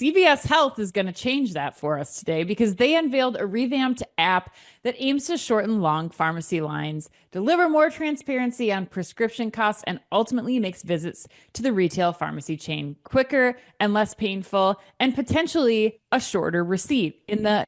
CVS Health is going to change that for us today because they unveiled a revamped app that aims to shorten long pharmacy lines, deliver more transparency on prescription costs, and ultimately makes visits to the retail pharmacy chain quicker and less painful, and potentially a shorter receipt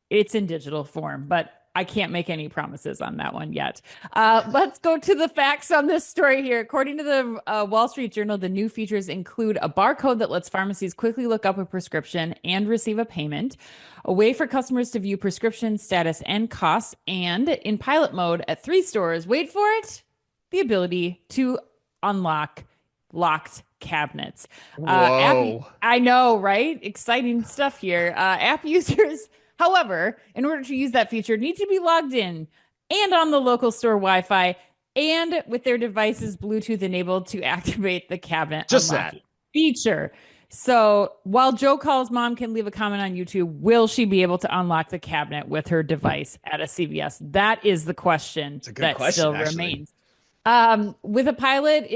it's in digital form. But I can't make any promises on that one yet. Let's go to the facts on this story here. According to the Wall Street Journal, the new features include a barcode that lets pharmacies quickly look up a prescription and receive a payment, a way for customers to view prescription status and costs, and in pilot mode at 3 stores, wait for it, the ability to unlock locked cabinets. Whoa. I know, right? Exciting stuff here. App users, however, in order to use that feature, need to be logged in and on the local store Wi-Fi and with their devices Bluetooth enabled to activate the cabinet Just unlocking that. feature. So while Joe Call's mom can leave a comment on YouTube, will she be able to unlock the cabinet with her device at a CVS? That is the question It's a good that question, still actually. remains. With a pilot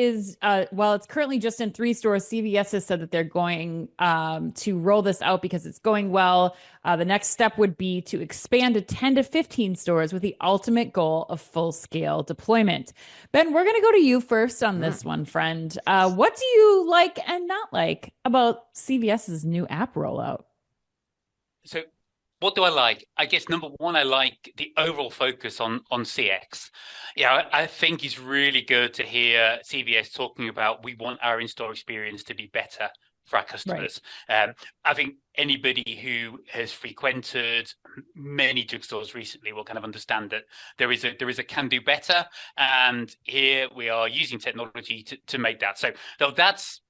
while it's currently just in 3 stores, CVS has said that they're going to roll this out because it's going well. The next step would be to expand to 10 to 15 stores with the ultimate goal of full scale deployment. Ben, we're going to go to you first on this one, friend. What do you like and not like about CVS's new app rollout? So what do I like? I guess number one, I like the overall focus on CX. Yeah, I think it's really good to hear CVS talking about we want our in-store experience to be better for our Right. customers. I think anybody who has frequented many drugstores recently will kind of understand that there is a can do better, and here we are using technology to make that. So that's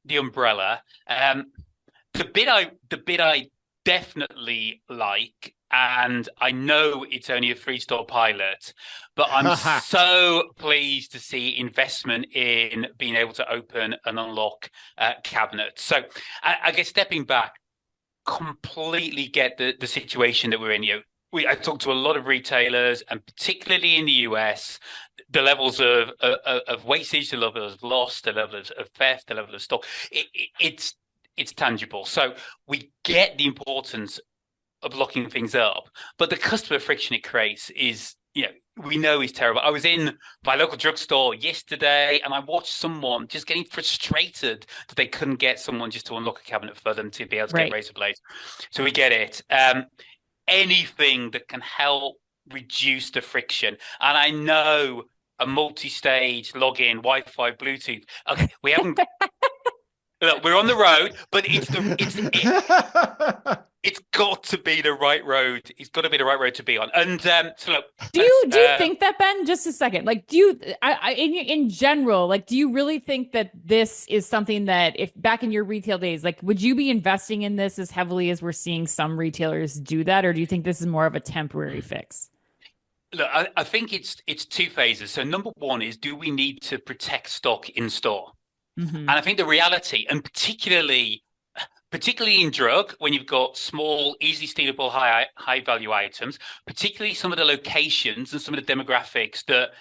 the umbrella. The bit I definitely like, and I know it's only a 3-store pilot, but I'm so pleased to see investment in being able to open and unlock cabinets. So I guess stepping back, completely get the situation that we're in. I talked to a lot of retailers, and particularly in the US, the levels of wastage, the levels of loss, the levels of theft, the level of stock. It's tangible. So we get the importance of locking things up, but the customer friction it creates is, we know is terrible. I was in my local drugstore yesterday and I watched someone just getting frustrated that they couldn't get someone just to unlock a cabinet for them to be able to get Right. razor blades. So we get it. Anything that can help reduce the friction. And I know a multi-stage login, Wi-Fi, Bluetooth. Okay, we haven't. Look, we're on the road, but it's got to be the right road. It's got to be the right road to be on. And so look, Do you think that, Ben? Just a second. Like, do you, in general, like, do you really think that this is something that, if back in your retail days, like, would you be investing in this as heavily as we're seeing some retailers do that, or do you think this is more of a temporary fix? look, I think it's 2 phases. So number one is, do we need to protect stock in store? Hmm. And I think the reality, and particularly in drug, when you've got small, easily stealable, high value items, particularly some of the locations and some of the demographics that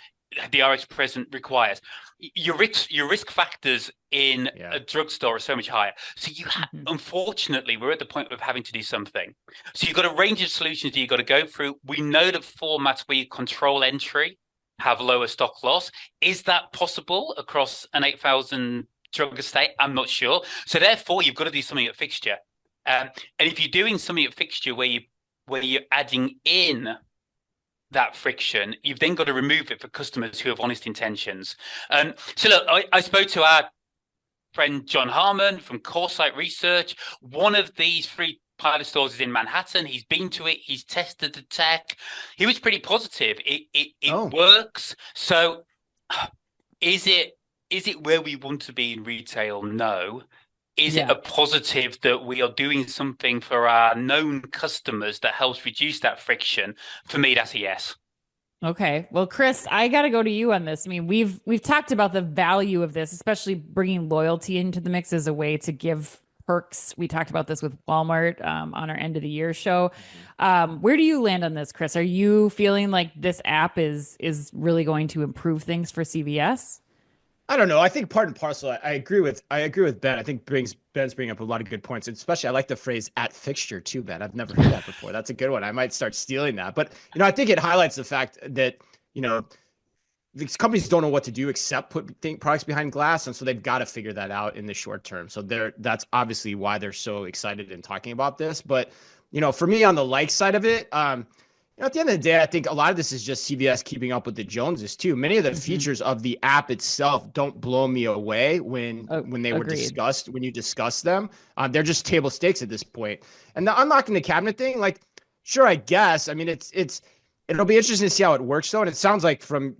the RX present requires, your risk factors in Yeah. a drugstore are so much higher. So Hmm. unfortunately, we're at the point of having to do something. So you've got a range of solutions that you've got to go through. We know that formats where you control entry have lower stock loss. Is that possible across an 8,000 drug estate? I'm not sure. So therefore, you've got to do something at fixture. And if you're doing something at fixture where you're adding in that friction, you've then got to remove it for customers who have honest intentions. So look, I spoke to our friend John Harmon from Coresight Research. One of these 3 pilot stores is in Manhattan. He's been to it. He's tested the tech. He was pretty positive. It Oh. works. So is it where we want to be in retail? No. Is it Yeah. a positive that we are doing something for our known customers that helps reduce that friction? For me, that's a yes. Okay. Well, Chris, I got to go to you on this. I mean, we've talked about the value of this, especially bringing loyalty into the mix as a way to give perks. We talked about this with Walmart on our end of the year show. Where do you land on this, Chris? Are you feeling like this app is really going to improve things for CVS? I don't know. I think part and parcel. I agree with Ben. I think Ben's bringing up a lot of good points. And especially, I like the phrase "at fixture" too, Ben. I've never heard that before. That's a good one. I might start stealing that. But I think it highlights the fact that you know these companies don't know what to do except put products behind glass, and so they've got to figure that out in the short term. So that's obviously why they're so excited in talking about this. But for me on the like side of it, at the end of the day, I think a lot of this is just CVS keeping up with the Joneses too. Many of the features of the app itself don't blow me away when they were discussed. When you discuss them, they're just table stakes at this point. And the unlocking the cabinet thing, like, sure, I guess. I mean, it'll be interesting to see how it works though. And it sounds like from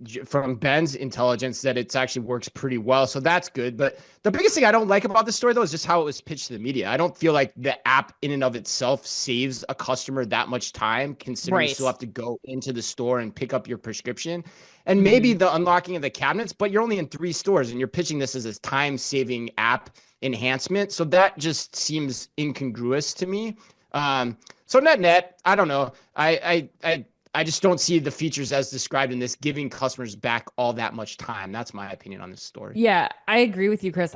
Ben's intelligence that it actually works pretty well. So that's good. But the biggest thing I don't like about the story though is just how it was pitched to the media. I don't feel like the app in and of itself saves a customer that much time, considering you still have to go into the store and pick up your prescription. And maybe the unlocking of the cabinets, but you're only in 3 stores and you're pitching this as a time-saving app enhancement. So that just seems incongruous to me. So net, I don't know. I just don't see the features as described in this giving customers back all that much time. That's my opinion on this story. Yeah, I agree with you, Chris.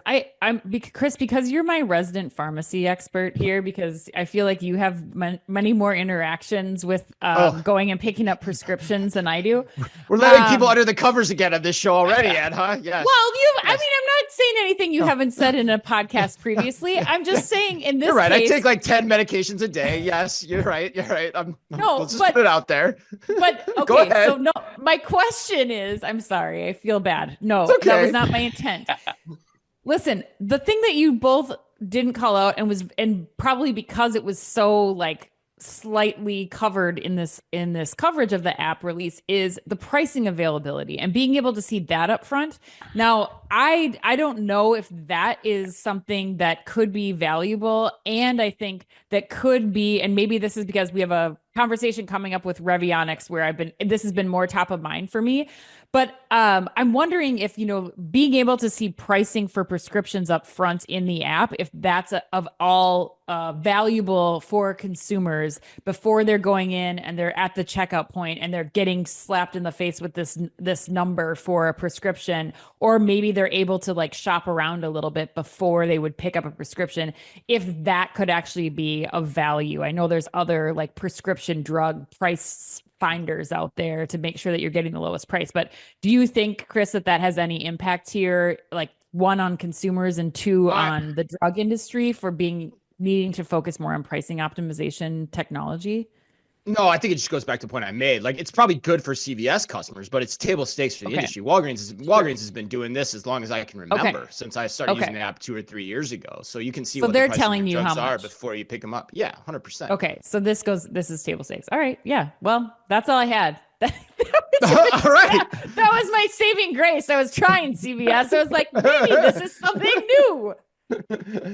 Chris, because you're my resident pharmacy expert here, because I feel like you have many more interactions with going and picking up prescriptions than I do. We're letting people under the covers again of this show already, Ed, huh? Yes. Well, I mean, I'm not saying anything you haven't said in a podcast previously. I'm just saying in this You're right. case, I take like 10 medications a day. Yes, you're right. Let's just put it out there. But okay, so no, my question is, I'm sorry, I feel bad. No, that was not my intent. Listen, the thing that you both didn't call out and probably because it was so like slightly covered in this coverage of the app release is the pricing availability and being able to see that up front. Now, I don't know if that is something that could be valuable, and I think that could be, and maybe this is because we have a conversation coming up with Revionics where this has been more top of mind for me. But I'm wondering if, being able to see pricing for prescriptions up front in the app, if that's of all valuable for consumers before they're going in and they're at the checkout point and they're getting slapped in the face with this number for a prescription, or maybe they're able to like shop around a little bit before they would pick up a prescription, if that could actually be of value. I know there's other like prescription drug price finders out there to make sure that you're getting the lowest price. But do you think, Chris, that has any impact here, like 1 on consumers and 2 on the drug industry for needing to focus more on pricing optimization technology? No, I think it just goes back to the point I made. Like, it's probably good for CVS customers, but it's table stakes for the industry. Walgreens has been doing this as long as I can remember, since I started using the app 2 or 3 years ago. So you can see what they're the telling you how much are before you pick them up. Yeah, 100%. Okay, so this is table stakes. All right, yeah. Well, that's all I had. All right. That was my saving grace. I was trying CVS. I was like, maybe this is something new.